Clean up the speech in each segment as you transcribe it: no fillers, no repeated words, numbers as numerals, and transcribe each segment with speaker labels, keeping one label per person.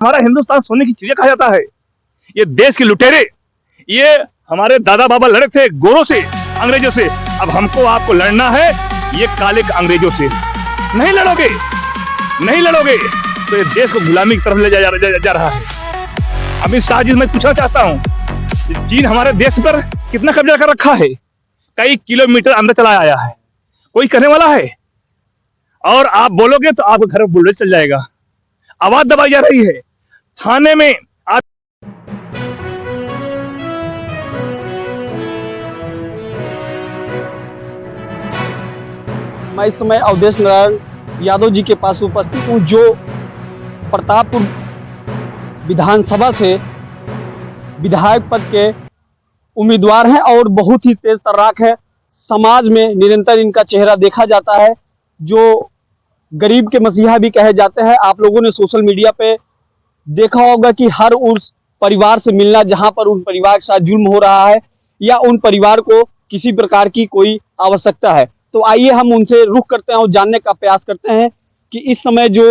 Speaker 1: हमारा हिंदुस्तान सोने की चिड़िया कहा जाता है। ये देश के लुटेरे, ये हमारे दादा बाबा लड़े थे गोरों से, अंग्रेजों से। अब हमको आपको लड़ना है ये काले अंग्रेजों से। नहीं लड़ोगे, नहीं लड़ोगे तो ये देश को गुलामी की तरफ ले जा रहा है। अमित शाह जी, मैं पूछना चाहता हूँ, चीन हमारे देश पर कितना कब्जा कर रखा है? कई किलोमीटर अंदर चला आया है, कोई करने वाला है? और आप बोलोगे तो आपके घर में बुलडोजर चल जाएगा। आवाज दबाई जा रही है थाने में। आप
Speaker 2: मैं इस समय अवधेश नारायण यादव जी के पास उपस्थित हूँ, जो प्रतापपुर विधानसभा से विधायक पद के उम्मीदवार हैं और बहुत ही तेज तर्राक है। समाज में निरंतर इनका चेहरा देखा जाता है, जो गरीब के मसीहा भी कहे जाते हैं। आप लोगों ने सोशल मीडिया पे देखा होगा कि हर उस परिवार से मिलना जहां पर उन परिवार के साथ जुल्म हो रहा है या उन परिवार को किसी प्रकार की कोई आवश्यकता है। तो आइए हम उनसे रुख करते हैं और जानने का प्रयास करते हैं कि इस समय जो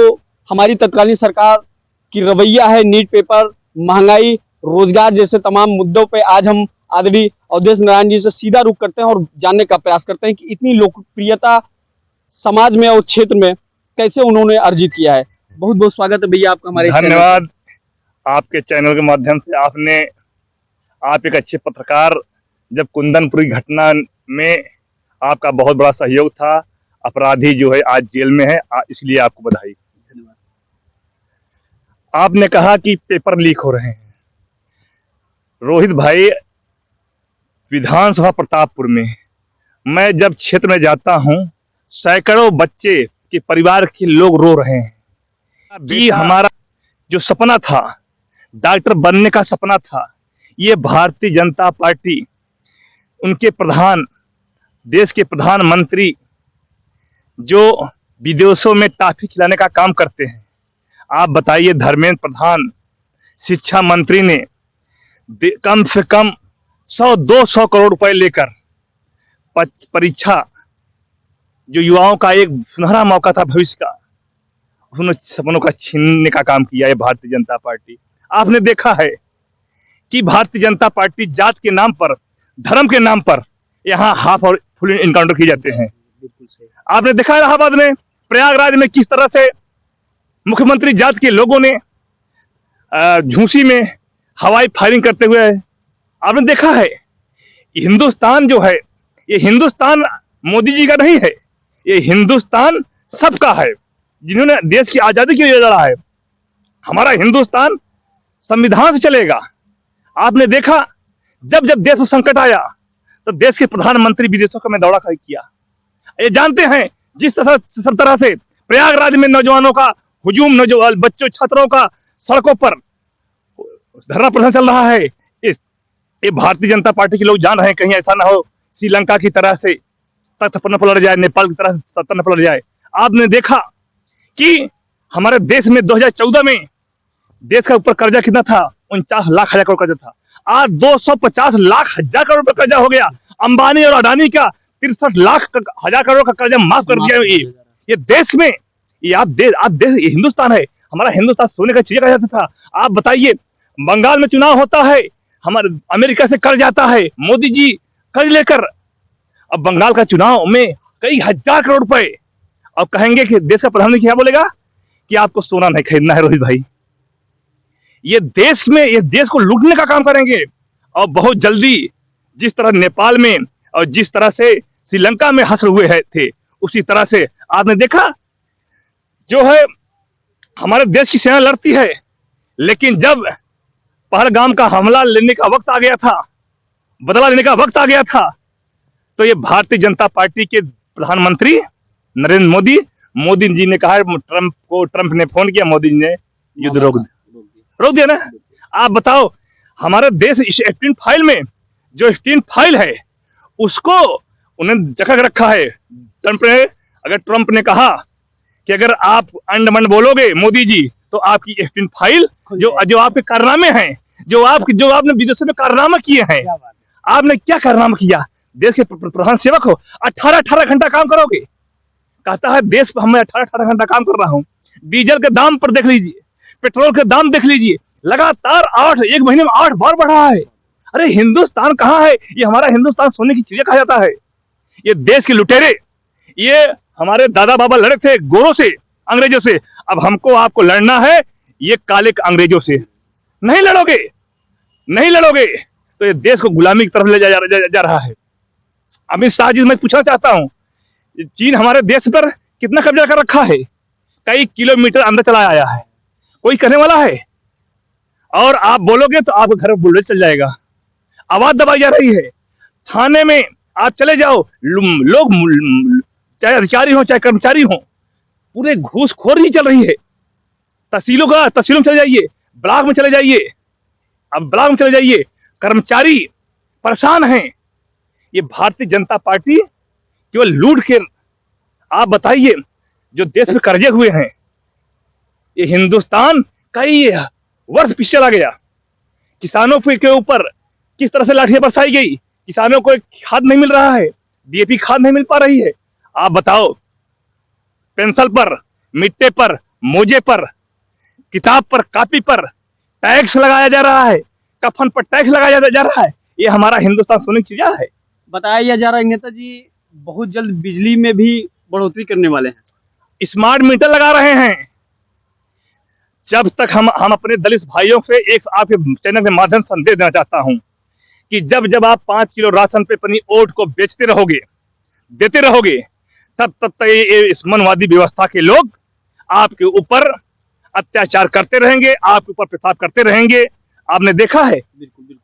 Speaker 2: हमारी तत्कालीन सरकार की रवैया है, नीट पेपर, महंगाई, रोजगार जैसे तमाम मुद्दों पे आज हम आदरणीय अवधेश नारायण जी से सीधा रुख करते हैं और जानने का प्रयास करते हैं कि इतनी लोकप्रियता समाज में और क्षेत्र में कैसे उन्होंने अर्जित किया है। बहुत बहुत स्वागत है भैया आपका हमारे।
Speaker 1: धन्यवाद। आपके चैनल के माध्यम से आप एक अच्छे पत्रकार, जब कुंदनपुरी घटना में आपका बहुत बड़ा सहयोग था, अपराधी जो है आज जेल में है, इसलिए आपको बधाई। धन्यवाद। आपने कहा कि पेपर लीक हो रहे हैं। रोहित भाई, विधानसभा प्रतापपुर में मैं जब क्षेत्र में जाता हूं, सैकड़ों बच्चे के परिवार के लोग रो रहे हैं कि हमारा जो सपना था, डॉक्टर बनने का सपना था, ये भारतीय जनता पार्टी, उनके प्रधान, देश के प्रधानमंत्री जो विदेशों में टॉफी खिलाने का काम करते हैं। आप बताइए, धर्मेंद्र प्रधान शिक्षा मंत्री ने कम से कम 100-200 करोड़ रुपए लेकर परीक्षा, जो युवाओं का एक सुनहरा मौका था भविष्य का, उन सपनों का छीनने का काम किया है भारतीय जनता पार्टी। आपने देखा है कि भारतीय जनता पार्टी जात के नाम पर, धर्म के नाम पर यहाँ हाफ और फुल इनकाउंटर किए जाते हैं। आपने देखा इलाहाबाद में, प्रयागराज में किस तरह से मुख्यमंत्री जात के लोगों ने झूंसी में हवाई फायरिंग करते हुए आपने देखा है। हिंदुस्तान जो है, ये हिंदुस्तान मोदी जी का नहीं है, ये हिंदुस्तान सबका है, जिन्होंने देश की आजादी के लिए लड़ा है। हमारा हिंदुस्तान संविधान से चलेगा। आपने देखा, जब जब देश में संकट आया तो देश के प्रधानमंत्री विदेशों का में दौरा किया। ये जानते हैं, जिस तरह सब तरह से प्रयागराज में नौजवानों का हुजूम, नौजवान बच्चों, छात्रों का सड़कों पर धरना प्रदर्शन चल रहा है, ये भारतीय जनता पार्टी के लोग जान रहे हैं कहीं ऐसा ना हो श्रीलंका की तरह से तख्त पर न पलट जाए, नेपाल की तरह सत्ता न पलट जाए। आपने देखा कि हमारे देश में 2014 में देश का ऊपर कर्जा कितना था? 49 लाख हजार करोड़ कर्जा था। आज 250 लाख हजार करोड़ रुपए कर्जा हो गया। अंबानी और अडानी का 63 लाख हजार करोड़ का कर्जा माफ कर दिया। ये देश में, ये आप देश ये हिंदुस्तान है। हमारा हिंदुस्तान सोने का चिड़िया कहा जाता था। आप बताइए, बंगाल में चुनाव होता है, हमारे अमेरिका से कर्ज आता है, मोदी जी कर्ज लेकर, अब बंगाल का चुनाव में कई हजार करोड़ रुपए, और कहेंगे कि देश का प्रधानमंत्री क्या बोलेगा कि आपको सोना नहीं खरीदना है रोहित भाई। ये देश में, ये देश को लूटने का काम करेंगे। और बहुत जल्दी जिस तरह नेपाल में और जिस तरह से श्रीलंका में हंस हुए थे, उसी तरह से आपने देखा जो है हमारे देश की सेना लड़ती है, लेकिन जब पहलगाम का हमला लेने का वक्त आ गया था, बदला लेने का वक्त आ गया था, तो ये भारतीय जनता पार्टी के प्रधानमंत्री नरेंद्र मोदी जी ने कहा, ट्रंप ने फोन किया, मोदी जी ने युद्ध रोक दिया ना। आप बताओ, हमारे देश स्टीन फाइल में, जो स्टीन फाइल है उसको उन्हें जकड़ रखा है। ट्रंप ने कहा कि अगर आप अंडमंड बोलोगे मोदी जी, तो आपकी स्टीन फाइल जो आपके कारनामे हैं, जो आपने विदेशों में कारनामा किए हैं, आपने क्या कारनामा किया? देश के प्रधान सेवक हो, 18 घंटा काम करोगे। कहता है देश पर मैं 18 घंटा काम कर रहा हूँ। डीजल के दाम पर देख लीजिए, पेट्रोल का दाम देख लीजिए, लगातार 1 महीने में 8 बार बढ़ा है। अरे हिंदुस्तान कहाँ है? ये हमारा हिंदुस्तान सोने की चिड़िया कहा जाता है। ये देश के लुटेरे, ये हमारे दादा बाबा लड़े थे गोरों से, अंग्रेजों से। अब हमको आपको लड़ना है ये काले अंग्रेजों से। नहीं लड़ोगे, नहीं लड़ोगे तो ये देश को गुलामी की तरफ ले जा रहा है। अमित शाह जी, मैं पूछना चाहता हूँ, चीन हमारे देश पर कितना कब्जा कर रखा है? कई किलोमीटर अंदर चला आया है, कोई कहने वाला है? और आप बोलोगे तो आपके घर में बुलेट चल जाएगा। आवाज दबाई जा रही है। थाने में आप चले जाओ, लोग चाहे अधिकारी हो चाहे कर्मचारी हो, पूरे घूसखोरी चल रही है। तहसीलों में चले जाइए, ब्लॉक में चले जाइए, अब ब्लॉक में चले जाइए, कर्मचारी परेशान हैं। ये भारतीय जनता पार्टी केवल लूट के, आप बताइए जो देश में कर्जे हुए हैं, ये हिंदुस्तान कई वर्ष पीछे चला गया। किसानों के ऊपर किस तरह से लाठियां बरसाई गई, किसानों को खाद नहीं मिल रहा है, डीएपी खाद नहीं मिल पा रही है। आप बताओ, पेंसिल पर, मिट्टे पर, मोजे पर, किताब पर, कॉपी पर टैक्स लगाया जा रहा है, कफन पर टैक्स लगाया जा रहा है। ये हमारा हिंदुस्तान सोने की चिड़िया है।
Speaker 2: बताया जा रहा है नेताजी बहुत जल्द बिजली में भी बढ़ोतरी करने वाले हैं,
Speaker 1: स्मार्ट मीटर लगा रहे हैं। जब तक हम अपने दलित भाइयों से एक आपके चैनल के माध्यम से संदेश देना चाहता हूं कि जब जब आप 5 किलो राशन पे अपनी वोट को बेचते रहोगे, देते रहोगे, तब तक ये इस मनवादी व्यवस्था के लोग आपके ऊपर अत्याचार करते रहेंगे, आपके ऊपर पेशाब करते रहेंगे। आपने देखा है।
Speaker 2: बिल्कुल बिल्कुल।